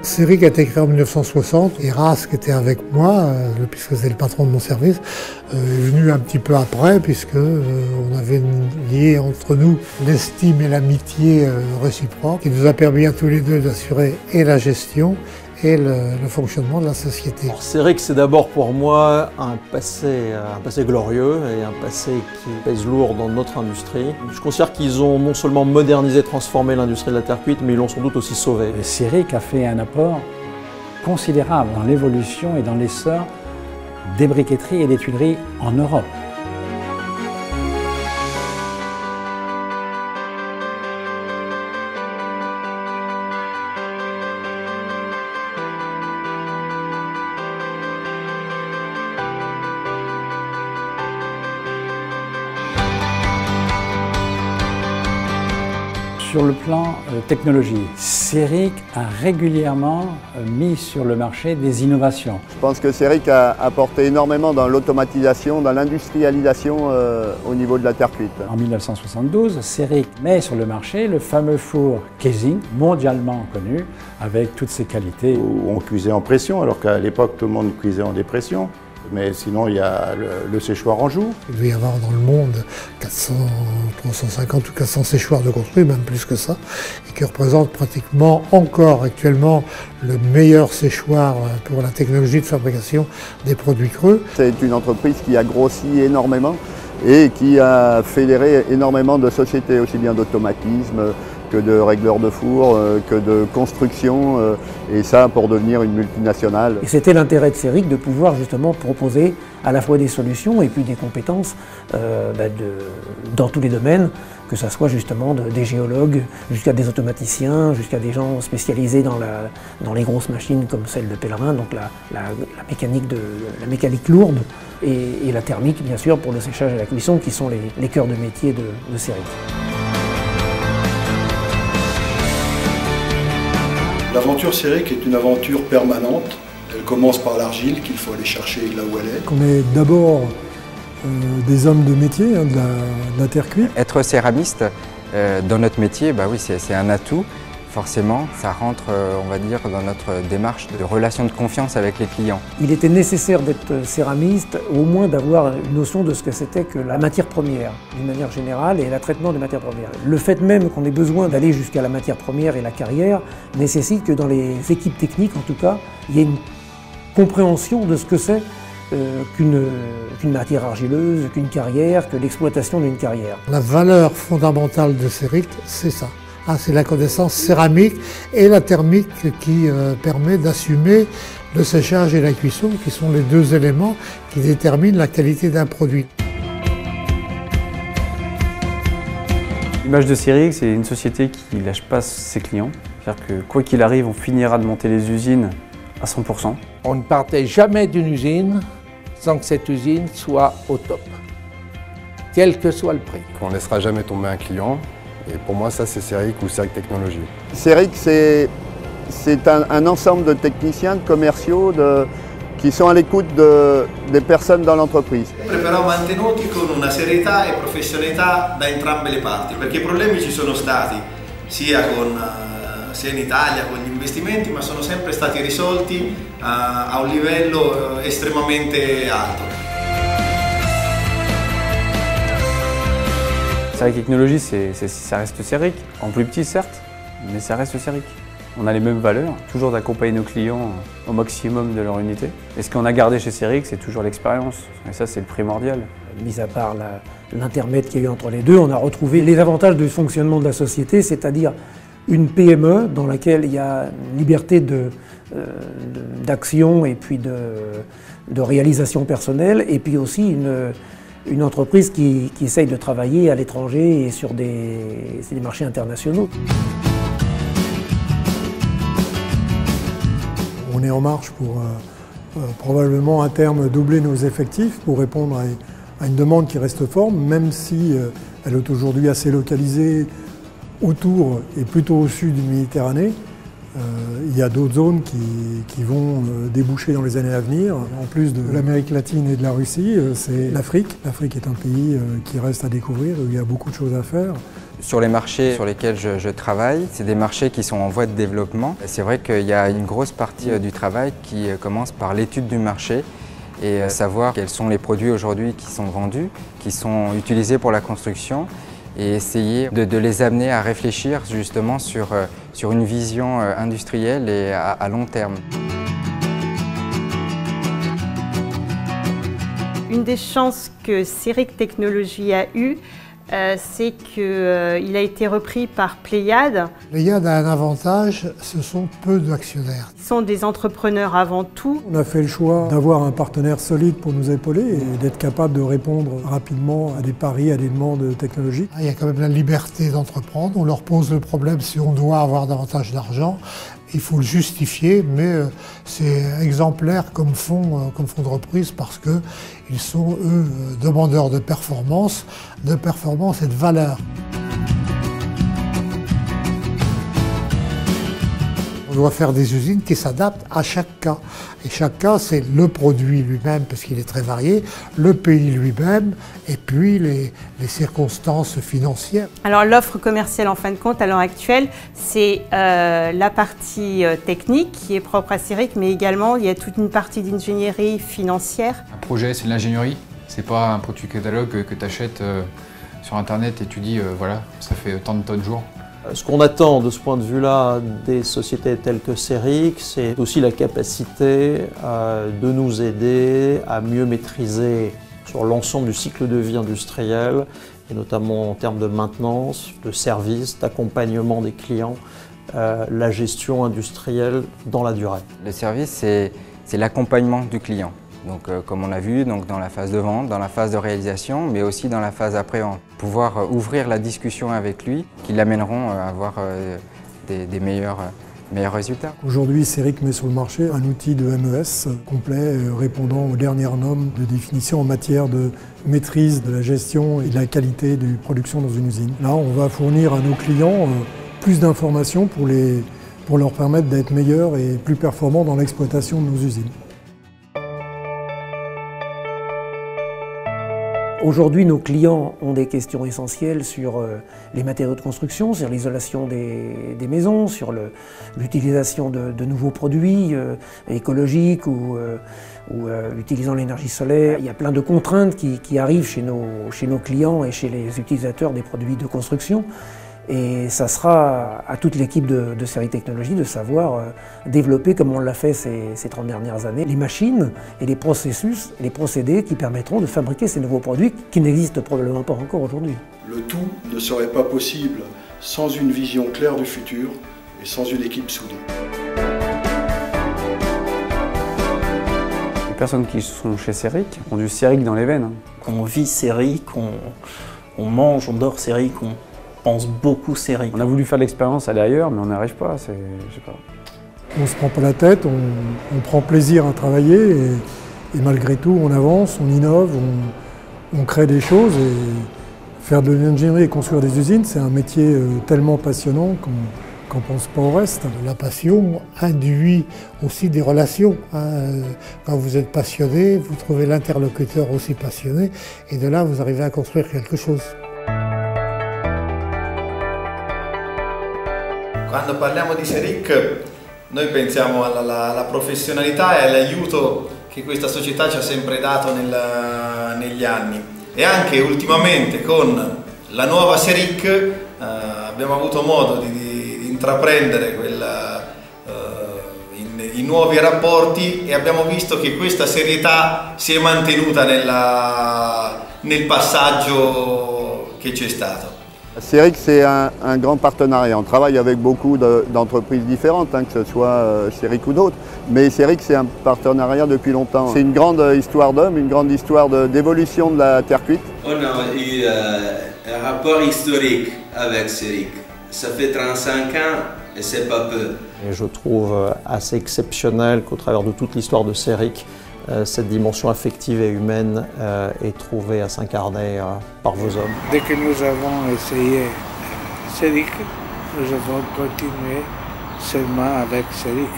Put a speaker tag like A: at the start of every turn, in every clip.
A: Céric a été créé en 1960 et Ras, qui était avec moi, puisque c'est le patron de mon service, est venu un petit peu après, puisque on avait lié entre nous l'estime et l'amitié réciproque, qui nous a permis à tous les deux d'assurer et la gestion et le fonctionnement de la société.
B: Céric, c'est d'abord pour moi un passé glorieux et un passé qui pèse lourd dans notre industrie. Je considère qu'ils ont non seulement modernisé, transformé l'industrie de la terre cuite, mais ils l'ont sans doute aussi sauvée.
C: Céric a fait un apport considérable dans l'évolution et dans l'essor des briqueteries et des tuileries en Europe. Sur le plan technologie, Céric a régulièrement mis sur le marché des innovations.
D: Je pense que Céric a apporté énormément dans l'automatisation, dans l'industrialisation au niveau de la terre cuite.
C: En 1972, Céric met sur le marché le fameux four Kaesing, mondialement connu, avec toutes ses qualités.
E: On cuisait en pression, alors qu'à l'époque tout le monde cuisait en dépression. Mais sinon, il y a le séchoir en joue.
A: Il doit y avoir dans le monde 350 ou 400 séchoirs de construits, même plus que ça, et qui représentent pratiquement encore actuellement le meilleur séchoir pour la technologie de fabrication des produits creux.
D: C'est une entreprise qui a grossi énormément et qui a fédéré énormément de sociétés, aussi bien d'automatisme que de régleurs de four, que de construction, et ça pour devenir une multinationale.
F: Et c'était l'intérêt de Céric de pouvoir justement proposer à la fois des solutions et puis des compétences dans tous les domaines, que ce soit justement des géologues, jusqu'à des automaticiens, jusqu'à des gens spécialisés dans les grosses machines comme celle de Pellerin, donc la mécanique lourde, et la thermique bien sûr pour le séchage et la cuisson, qui sont les cœurs de métier de Céric.
G: L'aventure Céric est une aventure permanente. Elle commence par l'argile qu'il faut aller chercher là où elle est.
H: On est d'abord des hommes de métier, de la terre cuite.
I: Être céramiste dans notre métier, bah oui, c'est un atout. Forcément, ça rentre, on va dire, dans notre démarche de relation de confiance avec les clients.
F: Il était nécessaire d'être céramiste, au moins d'avoir une notion de ce que c'était que la matière première, d'une manière générale, et le traitement des matières premières. Le fait même qu'on ait besoin d'aller jusqu'à la matière première et la carrière nécessite que dans les équipes techniques, en tout cas, il y ait une compréhension de ce que c'est qu'une matière argileuse, qu'une carrière, que l'exploitation d'une carrière.
A: La valeur fondamentale de Céric, c'est ça. C'est la connaissance céramique et la thermique qui permet d'assumer le séchage et la cuisson, qui sont les deux éléments qui déterminent la qualité d'un produit.
J: L'image de Céric, c'est une société qui ne lâche pas ses clients. C'est-à-dire que quoi qu'il arrive, on finira de monter les usines à 100%.
K: On ne partait jamais d'une usine sans que cette usine soit au top, quel que soit le prix.
L: On ne laissera jamais tomber un client. Et pour moi, ça, c'est Céric ou Céric Technologies.
D: Céric, c'est un ensemble de techniciens, de commerciaux, qui sont à l'écoute des personnes dans l'entreprise.
M: Però mantenuti con una serietà e professionalità da entrambe le parti, perché i problemi ci sono stati sia in Italia con gli investimenti, ma sono sempre stati risolti a un livello estremamente alto.
J: Céric Technologies, ça reste Céric, en plus petit certes, mais ça reste Céric. On a les mêmes valeurs, toujours d'accompagner nos clients au maximum de leur unité. Et ce qu'on a gardé chez Céric, c'est toujours l'expérience, et ça c'est le primordial.
F: Mis à part l'intermède qu'il y a eu entre les deux, on a retrouvé les avantages du fonctionnement de la société, c'est-à-dire une PME dans laquelle il y a une liberté d'action et puis de réalisation personnelle, et puis aussi une entreprise qui essaye de travailler à l'étranger et sur des marchés internationaux.
H: On est en marche pour probablement à terme doubler nos effectifs pour répondre à une demande qui reste forte, même si elle est aujourd'hui assez localisée autour et plutôt au sud du Méditerranée. Il y a d'autres zones qui vont déboucher dans les années à venir. En plus de l'Amérique latine et de la Russie, c'est l'Afrique. L'Afrique est un pays qui reste à découvrir, où il y a beaucoup de choses à faire.
I: Sur les marchés sur lesquels je travaille, c'est des marchés qui sont en voie de développement. C'est vrai qu'il y a une grosse partie du travail qui commence par l'étude du marché et savoir quels sont les produits aujourd'hui qui sont vendus, qui sont utilisés pour la construction et essayer de les amener à réfléchir justement sur une vision industrielle et à long terme.
N: Une des chances que CERIC Technologies a eues, c'est qu'il a été repris par Pléiade.
A: Pléiade a un avantage, ce sont peu d'actionnaires.
N: Ils sont des entrepreneurs avant tout.
H: On a fait le choix d'avoir un partenaire solide pour nous épauler et d'être capable de répondre rapidement à des paris, à des demandes technologiques.
A: Il y a quand même la liberté d'entreprendre. On leur pose le problème si on doit avoir davantage d'argent. Il faut le justifier, mais c'est exemplaire comme fonds de reprise parce qu'ils sont, eux, demandeurs de performance et de valeur. On doit faire des usines qui s'adaptent à chaque cas. Et chaque cas, c'est le produit lui-même, parce qu'il est très varié, le pays lui-même, et puis les circonstances financières.
N: Alors l'offre commerciale, en fin de compte, à l'heure actuelle, c'est la partie technique qui est propre à CERIC, mais également il y a toute une partie d'ingénierie financière.
O: Un projet, c'est de l'ingénierie. C'est pas un produit catalogue que tu achètes sur Internet et tu dis, voilà, ça fait tant de tonnes jour.
B: Ce qu'on attend de ce point de vue-là des sociétés telles que CERIC, c'est aussi la capacité de nous aider à mieux maîtriser sur l'ensemble du cycle de vie industriel, et notamment en termes de maintenance, de service, d'accompagnement des clients, la gestion industrielle dans la durée.
I: Le service, c'est l'accompagnement du client. Donc, comme on a vu, donc, dans la phase de vente, dans la phase de réalisation, mais aussi dans la phase après-vente. Pouvoir ouvrir la discussion avec lui, qui l'amèneront à avoir des meilleurs résultats.
H: Aujourd'hui, CERIC met sur le marché un outil de MES complet répondant aux dernières normes de définition en matière de maîtrise de la gestion et de la qualité de production dans une usine. Là, on va fournir à nos clients plus d'informations pour leur permettre d'être meilleurs et plus performants dans l'exploitation de nos usines.
F: Aujourd'hui, nos clients ont des questions essentielles sur les matériaux de construction, sur l'isolation des maisons, sur l'utilisation de nouveaux produits écologiques ou utilisant l'énergie solaire. Il y a plein de contraintes qui arrivent chez nos clients et chez les utilisateurs des produits de construction. Et ça sera à toute l'équipe de CERIC Technologies de savoir développer, comme on l'a fait ces 30 dernières années, les machines et les processus, les procédés qui permettront de fabriquer ces nouveaux produits qui n'existent probablement pas encore aujourd'hui.
G: Le tout ne serait pas possible sans une vision claire du futur et sans une équipe soudée.
J: Les personnes qui sont chez CERIC ont du CERIC dans les veines.
B: On vit CERIC, on mange, on dort CERIC, on pense beaucoup CERIC.
J: On a voulu faire l'expérience, aller ailleurs, mais on n'y arrive pas, je sais pas.
H: On ne se prend pas la tête, on prend plaisir à travailler et malgré tout on avance, on innove, on crée des choses et faire de l'ingénierie et construire des usines, c'est un métier tellement passionnant qu'on ne pense pas au reste.
A: La passion induit aussi des relations. Quand vous êtes passionné, vous trouvez l'interlocuteur aussi passionné et de là vous arrivez à construire quelque chose.
M: Quando parliamo di CERIC noi pensiamo alla professionalità e all'aiuto che questa società ci ha sempre dato negli anni e anche ultimamente con la nuova CERIC abbiamo avuto modo di intraprendere i nuovi rapporti e abbiamo visto che questa serietà si è mantenuta nel passaggio che c'è stato.
D: CERIC, c'est un grand partenariat. On travaille avec beaucoup d'entreprises différentes, que ce soit CERIC ou d'autres. Mais CERIC, c'est un partenariat depuis longtemps. C'est une grande histoire d'homme, une grande histoire d'évolution de la terre cuite.
P: On a eu un rapport historique avec CERIC. Ça fait 35 ans et c'est pas peu.
B: Et je trouve assez exceptionnel qu'au travers de toute l'histoire de CERIC, cette dimension affective et humaine est trouvée à s'incarner par vos hommes.
K: Dès que nous avons essayé CERIC, nous avons continué seulement avec CERIC.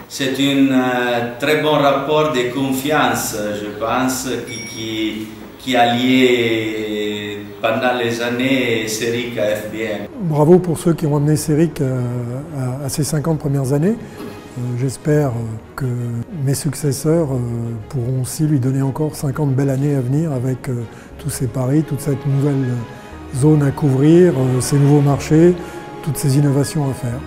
P: C'est un très bon rapport de confiance, je pense, qui qui a lié pendant les années CERIC à FBM.
H: Bravo pour ceux qui ont amené CERIC à ces 50 premières années. J'espère que mes successeurs pourront aussi lui donner encore 50 belles années à venir avec tous ces paris, toute cette nouvelle zone à couvrir, ces nouveaux marchés, toutes ces innovations à faire.